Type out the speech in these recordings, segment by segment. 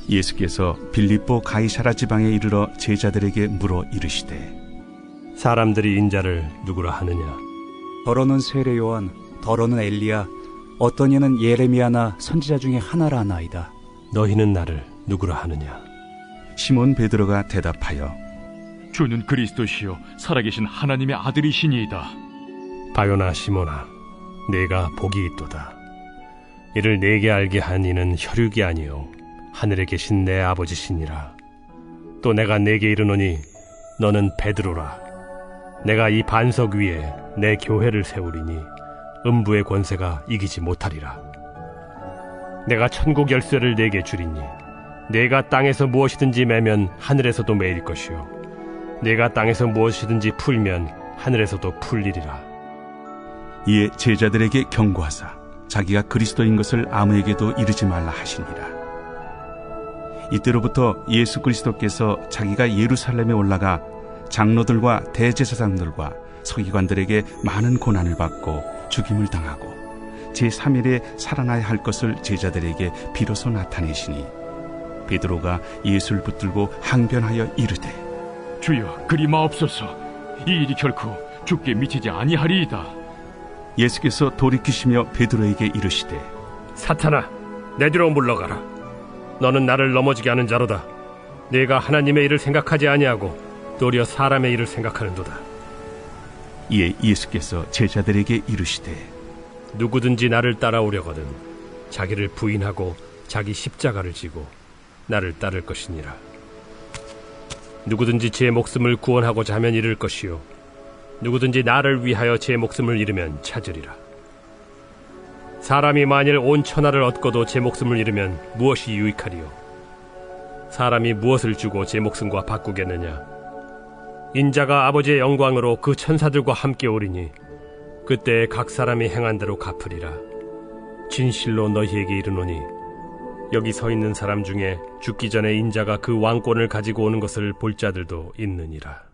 예수께서 빌립보 가이사라 지방에 이르러 제자들에게 물어 이르시되 사람들이 인자를 누구라 하느냐? 더러는 세례 요한, 더러는 엘리야, 어떤 이는 예레미야나 선지자 중에 하나라 하나이다. 너희는 나를 누구라 하느냐? 시몬 베드로가 대답하여 주는 그리스도시요 살아계신 하나님의 아들이시니이다. 바요나 시몬아, 네가 복이 있도다. 이를 네게 알게 한 이는 혈육이 아니요 하늘에 계신 내 아버지시니라. 또 내가 네게 이르노니 너는 베드로라. 내가 이 반석 위에 내 교회를 세우리니 음부의 권세가 이기지 못하리라. 내가 천국 열쇠를 네게 주리니 네가 땅에서 무엇이든지 매면 하늘에서도 매일 것이요 네가 땅에서 무엇이든지 풀면 하늘에서도 풀리리라. 이에 제자들에게 경고하사 자기가 그리스도인 것을 아무에게도 이르지 말라 하시니라. 이때로부터 예수 그리스도께서 자기가 예루살렘에 올라가 장로들과 대제사장들과 서기관들에게 많은 고난을 받고 죽임을 당하고 제3일에 살아나야 할 것을 제자들에게 비로소 나타내시니 베드로가 예수를 붙들고 항변하여 이르되 주여 그리 마옵소서. 이 일이 결코 주께 미치지 아니하리이다. 예수께서 돌이키시며 베드로에게 이르시되 사탄아, 내 뒤로 물러가라. 너는 나를 넘어지게 하는 자로다. 네가 하나님의 일을 생각하지 아니하고 도리어 사람의 일을 생각하는도다. 이에 예수께서 제자들에게 이르시되 누구든지 나를 따라오려거든 자기를 부인하고 자기 십자가를 지고 나를 따를 것이니라. 누구든지 제 목숨을 구원하고자 하면 잃을 것이요 누구든지 나를 위하여 제 목숨을 잃으면 찾으리라. 사람이 만일 온 천하를 얻고도 제 목숨을 잃으면 무엇이 유익하리요? 사람이 무엇을 주고 제 목숨과 바꾸겠느냐? 인자가 아버지의 영광으로 그 천사들과 함께 오리니 그때 각 사람이 행한 대로 갚으리라. 진실로 너희에게 이르노니 여기 서 있는 사람 중에 죽기 전에 인자가 그 왕권을 가지고 오는 것을 볼 자들도 있느니라.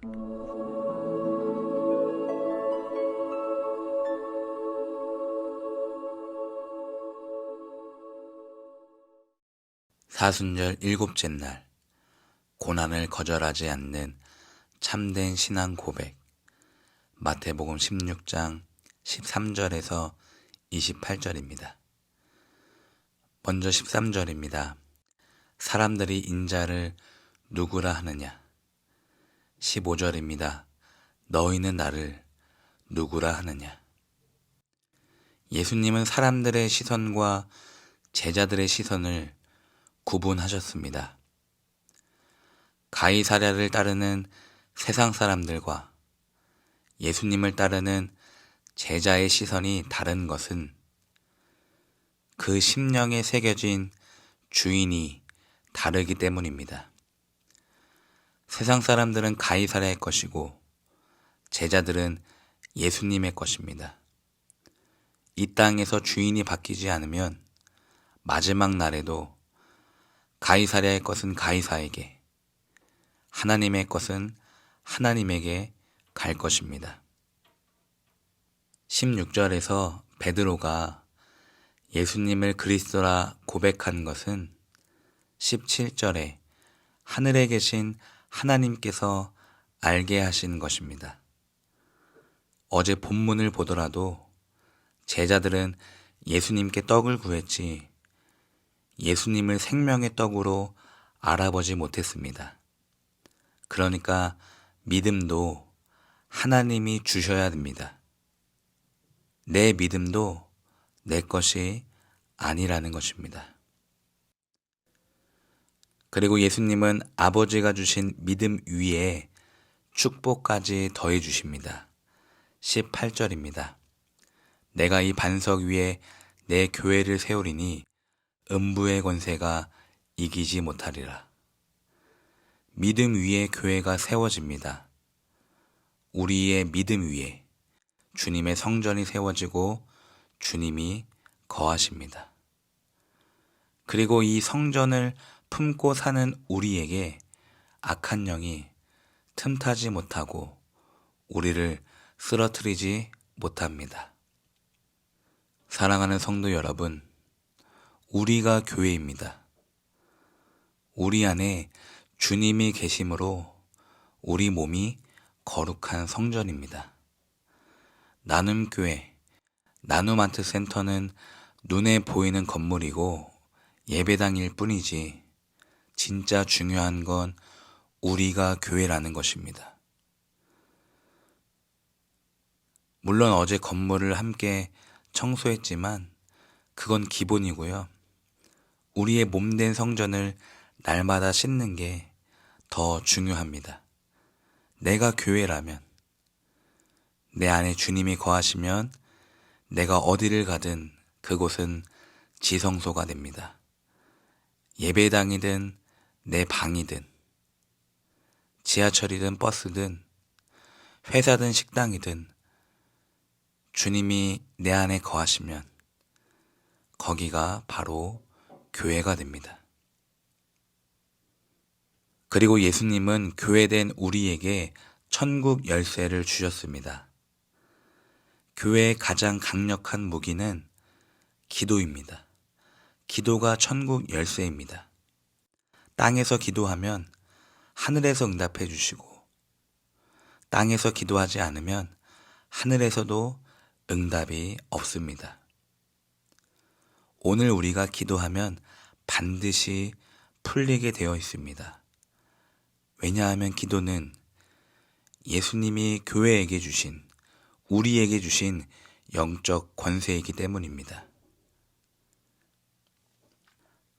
사순절 일곱째 날, 고난을 거절하지 않는 참된 신앙 고백. 마태복음 16장 13절에서 28절입니다. 먼저 13절입니다. 사람들이 인자를 누구라 하느냐? 15절입니다. 너희는 나를 누구라 하느냐? 예수님은 사람들의 시선과 제자들의 시선을 구분하셨습니다. 가이사랴를 따르는 세상 사람들과 예수님을 따르는 제자의 시선이 다른 것은 그 심령에 새겨진 주인이 다르기 때문입니다. 세상 사람들은 가이사랴의 것이고 제자들은 예수님의 것입니다. 이 땅에서 주인이 바뀌지 않으면 마지막 날에도 가이사랴의 것은 가이사에게, 하나님의 것은 하나님에게 갈 것입니다. 16절에서 베드로가 예수님을 그리스도라 고백한 것은 17절에 하늘에 계신 하나님께서 알게 하신 것입니다. 어제 본문을 보더라도 제자들은 예수님께 떡을 구했지 예수님을 생명의 떡으로 알아보지 못했습니다. 그러니까 믿음도 하나님이 주셔야 됩니다. 내 믿음도 내 것이 아니라는 것입니다. 그리고 예수님은 아버지가 주신 믿음 위에 축복까지 더해 주십니다. 18절입니다. 내가 이 반석 위에 내 교회를 세우리니 음부의 권세가 이기지 못하리라. 믿음 위에 교회가 세워집니다. 우리의 믿음 위에 주님의 성전이 세워지고 주님이 거하십니다. 그리고 이 성전을 품고 사는 우리에게 악한 영이 틈타지 못하고 우리를 쓰러뜨리지 못합니다. 사랑하는 성도 여러분, 우리가 교회입니다. 우리 안에 주님이 계심으로 우리 몸이 거룩한 성전입니다. 나눔교회, 나눔아트 센터는 눈에 보이는 건물이고 예배당일 뿐이지 진짜 중요한 건 우리가 교회라는 것입니다. 물론 어제 건물을 함께 청소했지만 그건 기본이고요. 우리의 몸된 성전을 날마다 씻는 게 더 중요합니다. 내가 교회라면, 내 안에 주님이 거하시면 내가 어디를 가든 그곳은 지성소가 됩니다. 예배당이든 내 방이든 지하철이든 버스든 회사든 식당이든 주님이 내 안에 거하시면 거기가 바로 교회가 됩니다. 그리고 예수님은 교회된 우리에게 천국 열쇠를 주셨습니다. 교회의 가장 강력한 무기는 기도입니다. 기도가 천국 열쇠입니다. 땅에서 기도하면 하늘에서 응답해 주시고, 땅에서 기도하지 않으면 하늘에서도 응답이 없습니다. 오늘 우리가 기도하면 반드시 풀리게 되어 있습니다. 왜냐하면 기도는 예수님이 교회에게 주신, 우리에게 주신 영적 권세이기 때문입니다.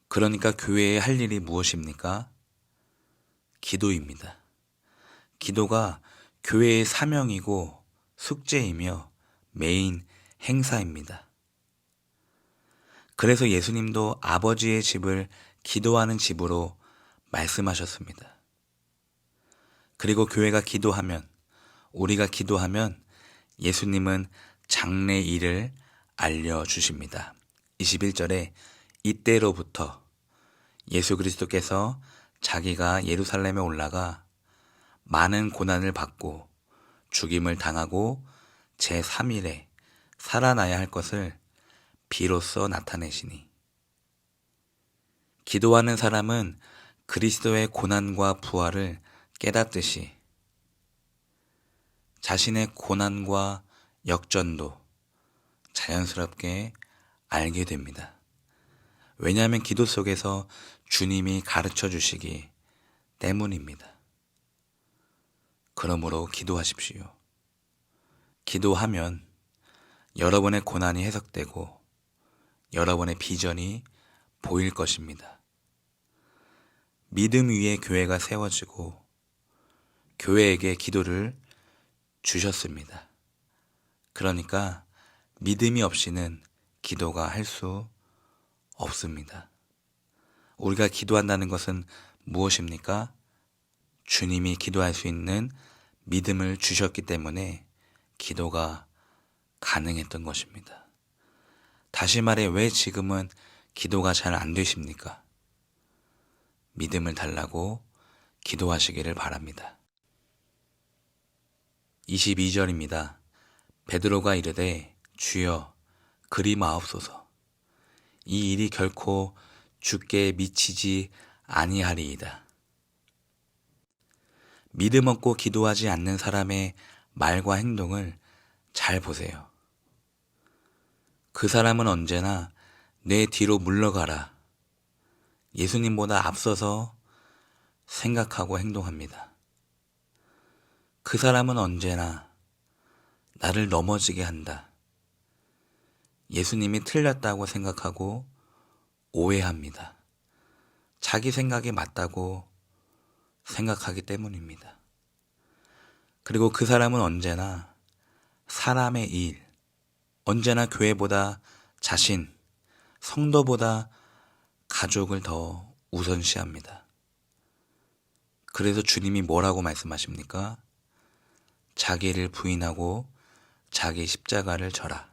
그러니까 교회에 할 일이 무엇입니까? 기도입니다. 기도가 교회의 사명이고 숙제이며 메인 행사입니다. 그래서 예수님도 아버지의 집을 기도하는 집으로 말씀하셨습니다. 그리고 교회가 기도하면, 우리가 기도하면 예수님은 장래 일을 알려주십니다. 21절에 이때로부터 예수 그리스도께서 자기가 예루살렘에 올라가 많은 고난을 받고 죽임을 당하고 제3일에 살아나야 할 것을 비로소 나타내시니, 기도하는 사람은 그리스도의 고난과 부활을 깨닫듯이 자신의 고난과 역전도 자연스럽게 알게 됩니다. 왜냐하면 기도 속에서 주님이 가르쳐 주시기 때문입니다. 그러므로 기도하십시오. 기도하면 여러분의 고난이 해석되고 여러분의 비전이 보일 것입니다. 믿음 위에 교회가 세워지고 교회에게 기도를 주셨습니다. 그러니까 믿음이 없이는 기도가 할 수 없습니다. 우리가 기도한다는 것은 무엇입니까? 주님이 기도할 수 있는 믿음을 주셨기 때문에 기도가 가능했던 것입니다. 다시 말해, 왜 지금은 기도가 잘 안 되십니까? 믿음을 달라고 기도하시기를 바랍니다. 22절입니다. 베드로가 이르되 주여 그리 마옵소서. 이 일이 결코 주께 미치지 아니하리이다. 믿음 없고 기도하지 않는 사람의 말과 행동을 잘 보세요. 그 사람은 언제나 내 뒤로 물러가라, 예수님보다 앞서서 생각하고 행동합니다. 그 사람은 언제나 나를 넘어지게 한다, 예수님이 틀렸다고 생각하고 오해합니다. 자기 생각이 맞다고 생각하기 때문입니다. 그리고 그 사람은 언제나 사람의 일, 언제나 교회보다 자신, 성도보다 가족을 더 우선시합니다. 그래서 주님이 뭐라고 말씀하십니까? 자기를 부인하고 자기 십자가를 져라.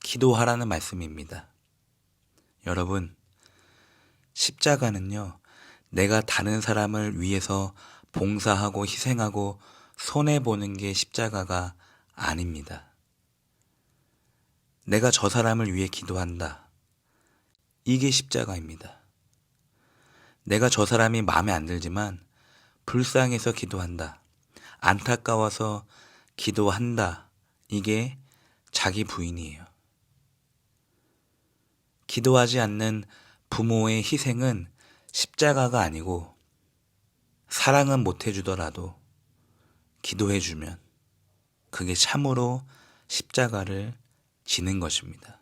기도하라는 말씀입니다. 여러분, 십자가는요, 내가 다른 사람을 위해서 봉사하고 희생하고 손해보는 게 십자가가 아닙니다. 내가 저 사람을 위해 기도한다, 이게 십자가입니다. 내가 저 사람이 마음에 안 들지만 불쌍해서 기도한다. 안타까워서 기도한다. 이게 자기 부인이에요. 기도하지 않는 부모의 희생은 십자가가 아니고 사랑은 못 해주더라도 기도해주면 그게 참으로 십자가를 지는 것입니다.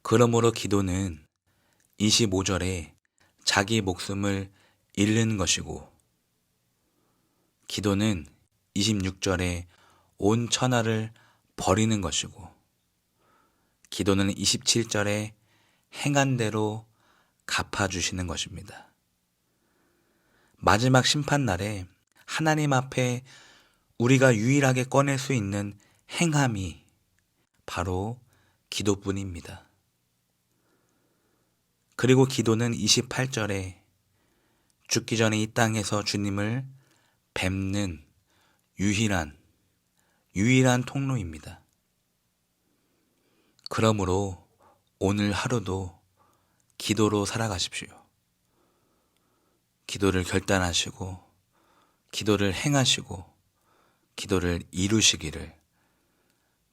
그러므로 기도는 25절에 자기 목숨을 잃는 것이고, 기도는 26절에 온 천하를 버리는 것이고, 기도는 27절에 행한 대로 갚아주시는 것입니다. 마지막 심판날에 하나님 앞에 우리가 유일하게 꺼낼 수 있는 행함이 바로 기도뿐입니다. 그리고 기도는 28절에 죽기 전에 이 땅에서 주님을 뵙는 유일한 통로입니다. 그러므로 오늘 하루도 기도로 살아가십시오. 기도를 결단하시고, 기도를 행하시고, 기도를 이루시기를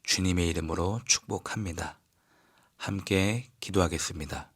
주님의 이름으로 축복합니다. 함께 기도하겠습니다.